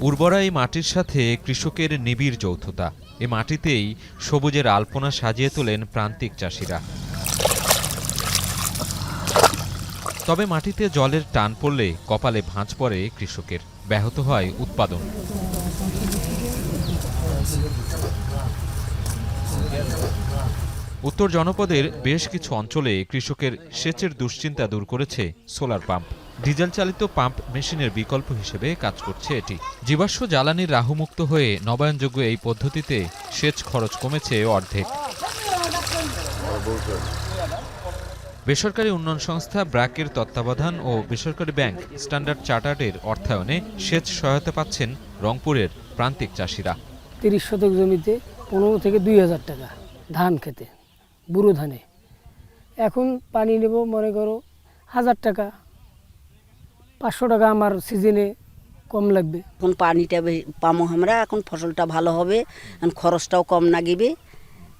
উর্বরা এই মাটির সাথে কৃষকের নিবিড় যৌথতা। এ মাটিতেই সবুজের আলপনা সাজিয়ে তোলেন প্রান্তিক চাষিরা। তবে মাটিতে জলের টান পড়লে কপালে ভাঁজ পড়ে কৃষকের, ব্যাহত হয় উৎপাদন। উত্তর জনপদের বেশ কিছু অঞ্চলে কৃষকের সেচের দুশ্চিন্তা দূর করেছে সোলার পাম্প। ডিজেল চালিত পাম্প মেশিনের বিকল্প হিসেবে কাজ করছে এটি। জীবাশ্ম জ্বালানির রাহুমুক্ত হয়ে নবায়নযোগ্য এই পদ্ধতিতে সেচ খরচ কমেছে অর্ধেক। বেসরকারি উন্নয়ন সংস্থা ব্র্যাকের তত্ত্বাবধান ও বেসরকারি ব্যাংক স্ট্যান্ডার্ড চার্টার্ডের অর্থায়নে সেচ সহায়তা পাচ্ছেন রংপুরের প্রান্তিক চাষিরা। 30 শতক জমিতে 15 থেকে 2000 টাকা ধান খেতে, বুড়ো ধানে। এখন পানি নেব মনে করো 1000 টাকা, 500 টাকা আমার সিজনে কম লাগবে। এখন পানিটা পামো আমরা, এখন ফসলটা ভালো হবে, এখন খরচটাও কম লাগিবে,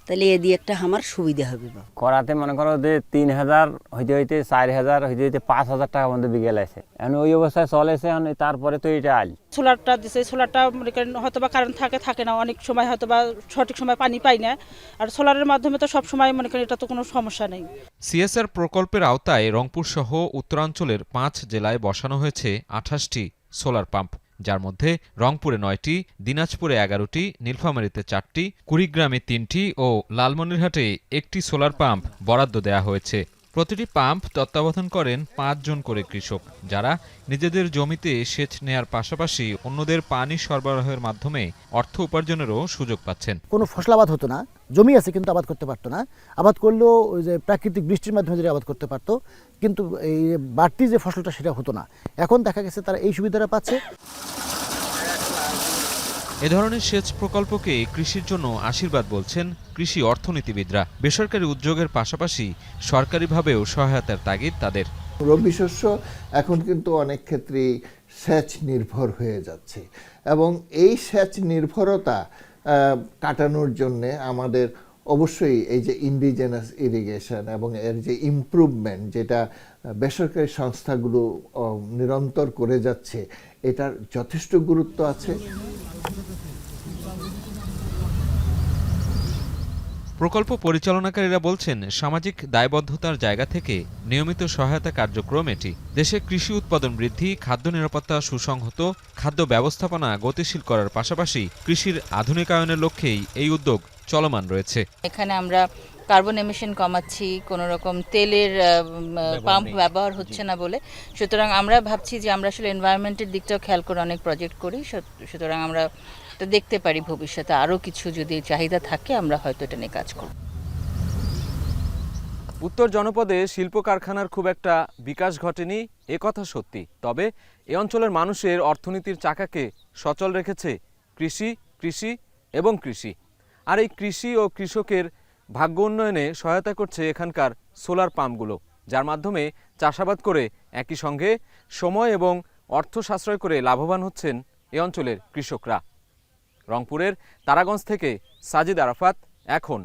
তাহলে এ দিয়ে একটা আমার সুবিধা হবে। করাতে মনে করো যে 3000 হইতে হইতে 4000 হইতে হইতে 5000 টাকা মধ্যে বিকেল আছে। এখন ওই অবস্থায় চলেছে, তারপরে তো এটা আল সোলারটা দিছে। সোলারটা মনে করেন হয়তো বা কারেন্ট থাকে না, অনেক সময় হয়তো বা সঠিক সময় পানি পাই না। আর সোলারের মাধ্যমে তো সব সময় মনে করেন এটা তো কোনো সমস্যা নেই। সিএসআর প্রকল্পের আওতায় রংপুর সহ উত্তরাঞ্চলের 5 জেলায় বসানো হয়েছে 28টি সোলার পাম্প, যার মধ্যে রংপুরে 9টি, দিনাজপুরে 11টি, নীলফামারীতে 4টি, কুড়িগ্রামে 3টি ও লালমনিরহাটে 1টি সোলার পাম্প বরাদ্দ দেওয়া হয়েছে। প্রতিটি পাম্প তত্ত্বাবধান করেন 5 জন করে কৃষক, যারা নিজেদের জমিতে সেচ নেয়ার পাশাপাশি অন্যদের পানি সরবরাহের মাধ্যমে অর্থ উপার্জনেরও সুযোগ পাচ্ছেন। কোনো ফসল আবাদ হতো না, জমি আছে কিন্তু আবাদ করতে পারতো না। আবাদ করলেও ওই যে প্রাকৃতিক বৃষ্টির মাধ্যমে যদি আবাদ করতে পারতো, কিন্তু এই বাড়তি যে ফসলটা সেটা হতো না। এখন দেখা গেছে তারা এই সুবিধাটা পাচ্ছে। এ ধরনের সেচ প্রকল্পকে কৃষির জন্য আশীর্বাদ বলছেন কৃষি অর্থনীতিবিদরা। বেসরকারি উদ্যোগের পাশাপাশি সরকারিভাবেও সহায়তার তাগিদ তাদের। রবি শস্য এখন কিন্তু অনেক ক্ষেত্রেই সেচ নির্ভর হয়ে যাচ্ছে, এবং এই সেচ নির্ভরতা কাটানোর জন্য আমাদের অবশ্যই এই যে ইন্ডিজেনাস ইরিগেশন এবং এর যে ইমপ্রুভমেন্ট, যেটা বেসরকারি সংস্থাগুলো নিরন্তর করে যাচ্ছে, এটার যথেষ্ট গুরুত্ব আছে। প্রকল্প পরিচালনাকারীরা বলছেন, সামাজিক দায়বদ্ধতার জায়গা থেকে নিয়মিত সহায়তা কার্যক্রম এটি। দেশে কৃষি উৎপাদন বৃদ্ধি, খাদ্য নিরাপত্তা সুসংহত, খাদ্য ব্যবস্থাপনা গতিশীল করার পাশাপাশি কৃষির আধুনিকায়নের লক্ষ্যেই এই উদ্যোগ চলমান রয়েছে। এখানে আমরা কার্বন এমিশন কমাচ্ছি, কোনো রকম তেলের পাম্প ব্যবহার হচ্ছে না বলে। সুতরাং আমরা ভাবছি যে আমরা আসলে এনভায়রনমেন্টের দিকটাও খেয়াল করে অনেক প্রজেক্ট করি। সুতরাং আমরা তো দেখতে পারি ভবিষ্যতে আরও কিছু যদি চাহিদা থাকে আমরা হয়তো এটা নিয়ে কাজ করব। উত্তর জনপদে শিল্প কারখানার খুব একটা বিকাশ ঘটেনি, এ কথা সত্যি। তবে এ অঞ্চলের মানুষের অর্থনীতির চাকাকে সচল রেখেছে কৃষি, কৃষি এবং কৃষি। আর এই কৃষি ও কৃষকের ভাগ্য উন্নয়নে সহায়তা করছে এখানকার সোলার পাম্পগুলো, যার মাধ্যমে চাষাবাদ করে একই সঙ্গে সময় এবং অর্থ সাশ্রয় করে লাভবান হচ্ছেন এ অঞ্চলের কৃষকরা। রংপুরের তারাগঞ্জ থেকে সাজিদ আরাফাত, এখন।